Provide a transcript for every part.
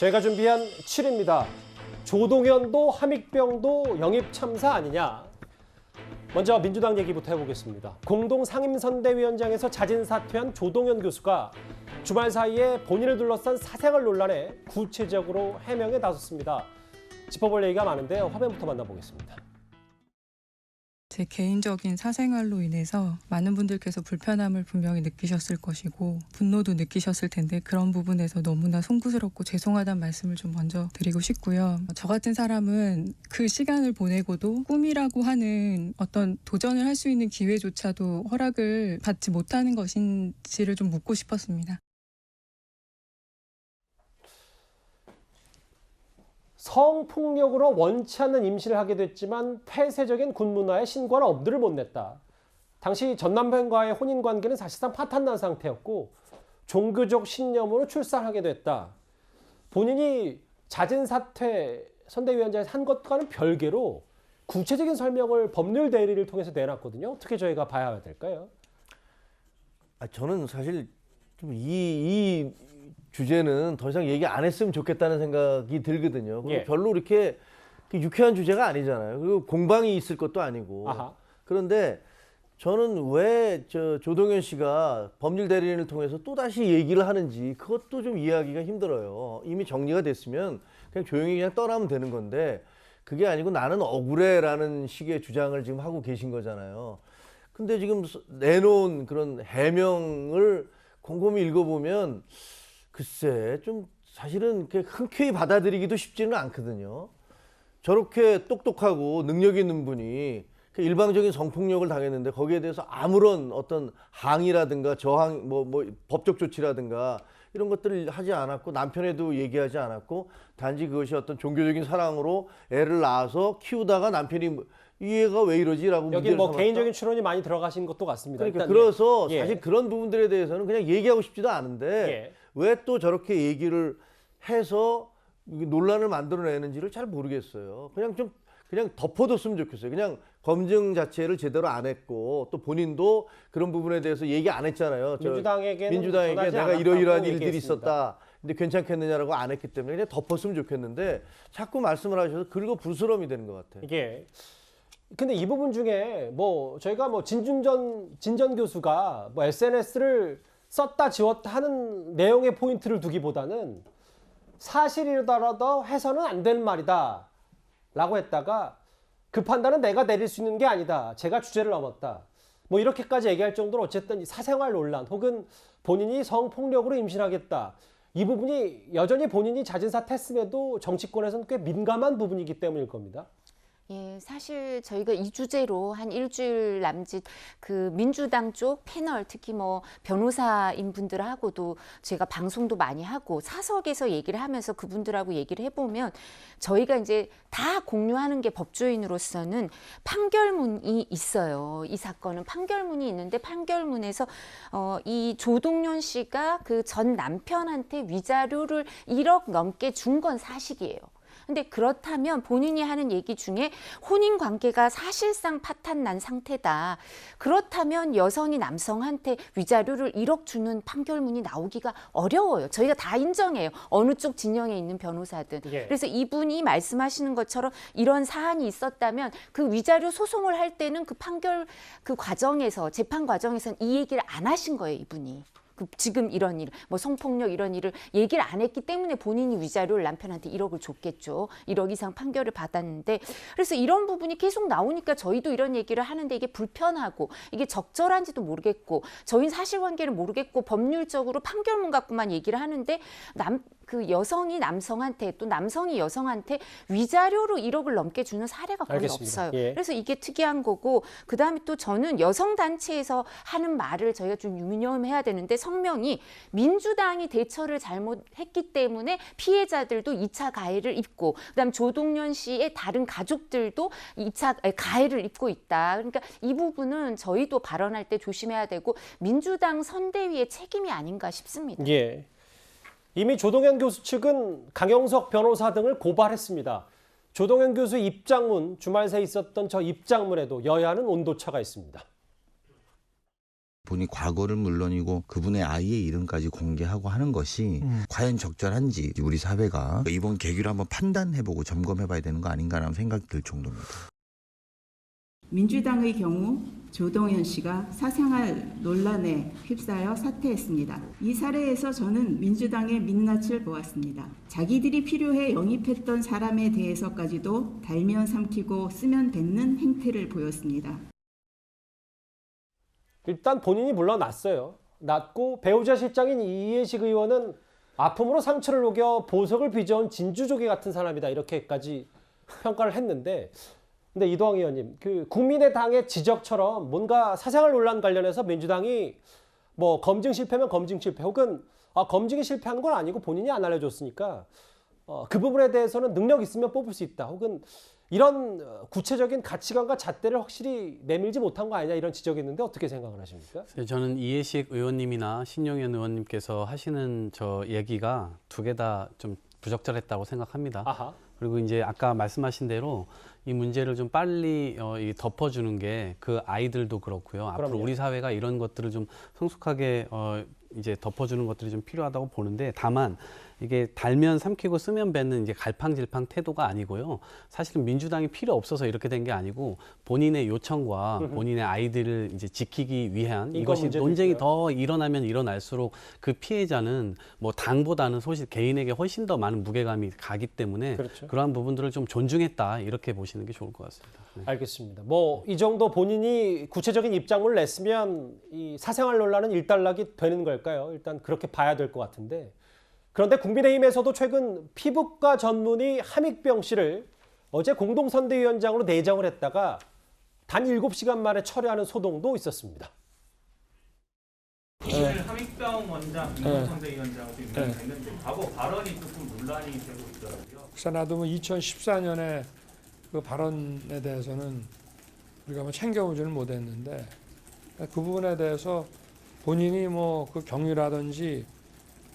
저희가 준비한 7입니다. 조동현도 함익병도 영입 참사 아니냐? 먼저 민주당 얘기부터 해보겠습니다. 공동상임선대위원장에서 자진 사퇴한 조동현 교수가 주말 사이에 본인을 둘러싼 사생활 논란에 구체적으로 해명에 나섰습니다. 짚어볼 얘기가 많은데요. 화면부터 만나보겠습니다. 제 개인적인 사생활로 인해서 많은 분들께서 불편함을 분명히 느끼셨을 것이고 분노도 느끼셨을 텐데 그런 부분에서 너무나 송구스럽고 죄송하다는 말씀을 좀 먼저 드리고 싶고요. 저 같은 사람은 그 시간을 보내고도 꿈이라고 하는 어떤 도전을 할 수 있는 기회조차도 허락을 받지 못하는 것인지를 좀 묻고 싶었습니다. 성폭력으로 원치 않는 임신을 하게 됐지만 폐쇄적인 군 문화에 신고하는 엄두를 못 냈다. 당시 전 남편과의 혼인관계는 사실상 파탄난 상태였고 종교적 신념으로 출산하게 됐다. 본인이 자진 사퇴 선대위원장에서 한 것과는 별개로 구체적인 설명을 법률 대리를 통해서 내놨거든요. 어떻게 저희가 봐야 될까요? 저는 사실 좀 이 주제는 더 이상 얘기 안 했으면 좋겠다는 생각이 들거든요. 그리고 예. 별로 이렇게 유쾌한 주제가 아니잖아요. 그리고 공방이 있을 것도 아니고. 아하. 그런데 저는 왜 조동현 씨가 법률 대리인을 통해서 또다시 얘기를 하는지 그것도 좀 이해하기가 힘들어요. 이미 정리가 됐으면 그냥 조용히 그냥 떠나면 되는 건데 그게 아니고 나는 억울해라는 식의 주장을 지금 하고 계신 거잖아요. 근데 지금 내놓은 그런 해명을 곰곰이 읽어보면 글쎄 좀 사실은 흔쾌히 받아들이기도 쉽지는 않거든요. 저렇게 똑똑하고 능력 있는 분이 일방적인 성폭력을 당했는데 거기에 대해서 아무런 어떤 항의라든가 저항, 법적 조치라든가 이런 것들을 하지 않았고 남편에도 얘기하지 않았고 단지 그것이 어떤 종교적인 사랑으로 애를 낳아서 키우다가 남편이 이 애가 왜 이러지라고 여기 문제를 삼았다? 개인적인 추론이 많이 들어가신 것도 같습니다. 그러니까 일단, 그래서 예. 사실 그런 부분들에 대해서는 그냥 얘기하고 싶지도 않은데 예. 왜 또 저렇게 얘기를 해서 논란을 만들어내는지를 잘 모르겠어요. 그냥 덮어뒀으면 좋겠어요. 그냥 검증 자체를 제대로 안 했고 또 본인도 그런 부분에 대해서 얘기 안 했잖아요. 민주당에게 내가 이러이러한 일들이 있었다. 근데 괜찮겠느냐라고 안 했기 때문에 그냥 덮었으면 좋겠는데 자꾸 말씀을 하셔서 긁어 부스럼이 되는 것 같아요. 이게 근데 이 부분 중에 저희가 진전 교수가 SNS를 썼다 지웠다 하는 내용의 포인트를 두기보다는 사실이더라도 해서는 안 되는 말이다 라고 했다가 그 판단은 내가 내릴 수 있는 게 아니다. 제가 주제를 넘었다. 이렇게까지 얘기할 정도로 어쨌든 이 사생활 논란 혹은 본인이 성폭력으로 임신하겠다. 이 부분이 여전히 본인이 자진 사퇴했음에도 정치권에서는 꽤 민감한 부분이기 때문일 겁니다. 예, 사실 저희가 이 주제로 한 일주일 남짓 그 민주당 쪽 패널 특히 변호사인 분들하고도 제가 방송도 많이 하고 사석에서 얘기를 하면서 그분들하고 얘기를 해보면 저희가 이제 다 공유하는 게 법조인으로서는 판결문이 있어요. 이 사건은 판결문이 있는데 판결문에서 이 조동현 씨가 그 전 남편한테 위자료를 1억 넘게 준 건 사실이에요. 근데 그렇다면 본인이 하는 얘기 중에 혼인 관계가 사실상 파탄난 상태다. 그렇다면 여성이 남성한테 위자료를 1억 주는 판결문이 나오기가 어려워요. 저희가 다 인정해요. 어느 쪽 진영에 있는 변호사든. 예. 그래서 이분이 말씀하시는 것처럼 이런 사안이 있었다면 그 위자료 소송을 할 때는 그 판결 그 과정에서 재판 과정에서는 이 얘기를 안 하신 거예요, 이분이. 지금 이런 일, 성폭력 이런 일을 얘기를 안 했기 때문에 본인이 위자료를 남편한테 1억을 줬겠죠. 1억 이상 판결을 받았는데 그래서 이런 부분이 계속 나오니까 저희도 이런 얘기를 하는데 이게 불편하고 이게 적절한지도 모르겠고 저희는 사실관계를 모르겠고 법률적으로 판결문 갖고만 얘기를 하는데 그 여성이 남성한테 또 남성이 여성한테 위자료로 1억을 넘게 주는 사례가 거의 알겠습니다. 없어요. 예. 그래서 이게 특이한 거고 그다음에 또 저는 여성단체에서 하는 말을 저희가 좀 유념해야 되는데 성명이 민주당이 대처를 잘못했기 때문에 피해자들도 2차 가해를 입고 그다음 조동현 씨의 다른 가족들도 2차 가해를 입고 있다. 그러니까 이 부분은 저희도 발언할 때 조심해야 되고 민주당 선대위의 책임이 아닌가 싶습니다. 예. 이미 조동현 교수 측은 강용석 변호사 등을 고발했습니다. 조동현 교수 입장문, 주말 새 있었던 저 입장문에도 여야는 온도차가 있습니다. 본인 과거를 물론이고 그분의 아이의 이름까지 공개하고 하는 것이 과연 적절한지 우리 사회가 이번 계기로 한번 판단해보고 점검해봐야 되는 거 아닌가라는 생각이 들 정도입니다. 민주당의 경우 조동현 씨가 사생활 논란에 휩싸여 사퇴했습니다. 이 사례에서 저는 민주당의 민낯을 보았습니다. 자기들이 필요해 영입했던 사람에 대해서까지도 달면 삼키고 쓰면 뱉는 행태를 보였습니다. 일단 본인이 물러났어요. 났고 배우자 실장인 이해식 의원은 아픔으로 상처를 녹여 보석을 빚어온 진주조개 같은 사람이다 이렇게까지 평가를 했는데, 근데 이동환 의원님, 그 국민의당의 지적처럼 뭔가 사생활 논란 관련해서 민주당이 뭐 검증 실패면 검증 실패, 혹은 검증이 실패한 건 아니고 본인이 안 알려줬으니까 그 부분에 대해서는 능력 있으면 뽑을 수 있다, 혹은 이런 구체적인 가치관과 잣대를 확실히 내밀지 못한 거 아니냐 이런 지적이 있는데 어떻게 생각을 하십니까? 저는 이해식 의원님이나 신용현 의원님께서 하시는 저 얘기가 두 개 다 좀 부적절했다고 생각합니다. 아하. 그리고 이제 아까 말씀하신 대로 이 문제를 좀 빨리 덮어주는 게 그 아이들도 그렇고요. 앞으로 그럼요. 우리 사회가 이런 것들을 좀 성숙하게 이제 덮어주는 것들이 좀 필요하다고 보는데, 다만 이게 달면 삼키고 쓰면 뱉는 이제 갈팡질팡 태도가 아니고요. 사실은 민주당이 필요 없어서 이렇게 된 게 아니고 본인의 요청과 본인의 아이들을 이제 지키기 위한 인권 이것이 문제도 논쟁이 있고요. 더 일어나면 일어날수록 그 피해자는 뭐 당보다는 개인에게 훨씬 더 많은 무게감이 가기 때문에 그렇죠. 그러한 부분들을 좀 존중했다 이렇게 보시는 게 좋을 것 같습니다. 네. 알겠습니다. 뭐 이 정도 본인이 구체적인 입장을 냈으면 이 사생활 논란은 일단락이 되는 걸까요? 일단 그렇게 봐야 될 것 같은데, 그런데 국민의힘에서도 최근 피부과 전문의 함익병 씨를 어제 공동선대위원장으로 내정을 했다가 단 7시간 만에 철회하는 소동도 있었습니다. 오늘 함익병 원장, 공동선대위원장으로 임명됐는데 과거 발언이 조금 논란이 되고 있더라고요. 그래서 나도 뭐 2014년에 그 발언에 대해서는 우리가 뭐 챙겨보지는 못했는데, 그 부분에 대해서 본인이 뭐 그 경위라든지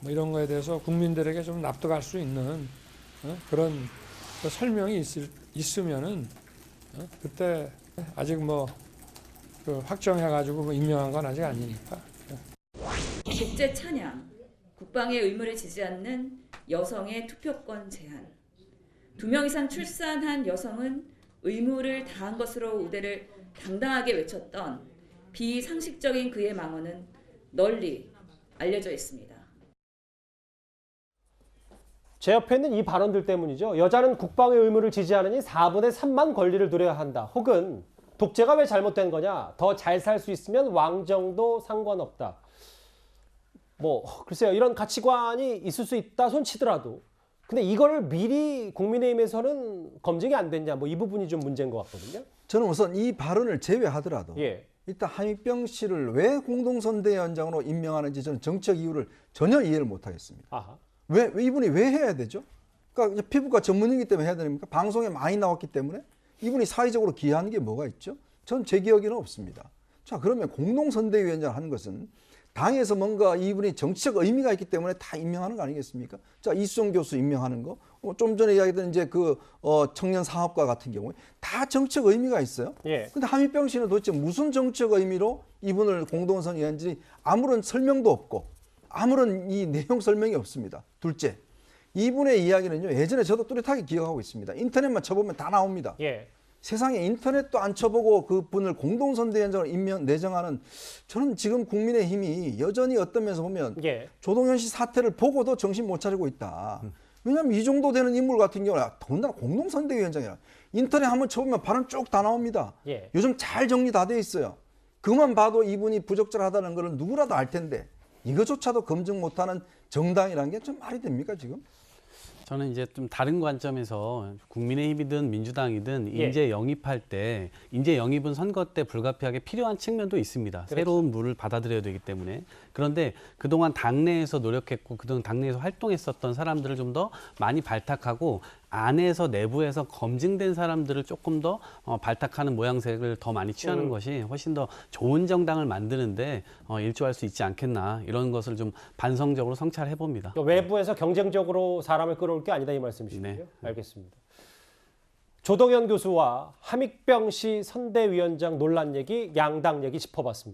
뭐 이런 거에 대해서 국민들에게 좀 납득할 수 있는 그런 그 설명이 있으면은 그때 아직 뭐 그 확정해가지고 뭐 임명한 건 아직 아니니까. 국제 찬양, 국방의 의무를 지지 않는 여성의 투표권 제한, 2명 이상 출산한 여성은 의무를 다한 것으로 우대를 당당하게 외쳤던 비상식적인 그의 망언은 널리 알려져 있습니다. 제 옆에 있는 이 발언들 때문이죠. 여자는 국방의 의무를 지지하느니 4분의 3만 권리를 누려야 한다. 혹은 독재가 왜 잘못된 거냐. 더 잘 살 수 있으면 왕정도 상관없다. 뭐 글쎄요. 이런 가치관이 있을 수 있다 손치더라도, 근데 이거를 미리 국민의힘에서는 검증이 안 됐냐. 뭐 이 부분이 좀 문제인 것 같거든요. 저는 우선 이 발언을 제외하더라도 예. 일단 함익병 씨를 왜 공동선대위원장으로 임명하는지 저는 정책 이유를 전혀 이해를 못하겠습니다. 아하. 왜 이분이 왜 해야 되죠? 그러니까 피부과 전문이기 때문에 해야 됩니까? 방송에 많이 나왔기 때문에? 이분이 사회적으로 기여하는 게 뭐가 있죠? 전 제 기억에는 없습니다. 자, 그러면 공동선대위원장 하는 것은 당에서 뭔가 이분이 정치적 의미가 있기 때문에 다 임명하는 거 아니겠습니까? 자, 이수정 교수 임명하는 거, 좀 전에 이야기했던 이제 청년 사업가 같은 경우에 다 정치적 의미가 있어요. 예. 근데 함익병 씨는 도대체 무슨 정치적 의미로 이분을 공동선대위원장인지 아무런 설명도 없고 아무런 이 내용 설명이 없습니다. 둘째, 이분의 이야기는요, 예전에 저도 뚜렷하게 기억하고 있습니다. 인터넷만 쳐보면 다 나옵니다. 예. 세상에 인터넷도 안 쳐보고 그분을 공동선대위원장으로 내정하는, 저는 지금 국민의힘이 여전히 어떤 면에서 보면 예. 조동현 씨 사태를 보고도 정신 못 차리고 있다. 왜냐하면 이 정도 되는 인물 같은 경우는 더군다나 공동선대위원장이라 인터넷 한번 쳐보면 발언 쭉 다 나옵니다. 예. 요즘 잘 정리 다 돼 있어요. 그만 봐도 이분이 부적절하다는 것은 누구라도 알 텐데 이거조차도 검증 못하는 정당이라는 게 좀 말이 됩니까 지금? 저는 이제 좀 다른 관점에서 국민의힘이든 민주당이든 예. 인재 영입할 때 인재 영입은 선거 때 불가피하게 필요한 측면도 있습니다. 그렇죠. 새로운 물을 받아들여야 되기 때문에. 그런데 그동안 당내에서 노력했고 그동안 당내에서 활동했었던 사람들을 좀 더 많이 발탁하고 안에서 내부에서 검증된 사람들을 조금 더 발탁하는 모양새를 더 많이 취하는 것이 훨씬 더 좋은 정당을 만드는데 일조할 수 있지 않겠나, 이런 것을 좀 반성적으로 성찰해 봅니다. 그러니까 외부에서 경쟁적으로 사람을 끌어올 게 아니다 이 말씀이시군요. 네. 알겠습니다. 조동현 교수와 함익병 씨 선대위원장 논란 얘기, 양당 얘기 짚어봤습니다.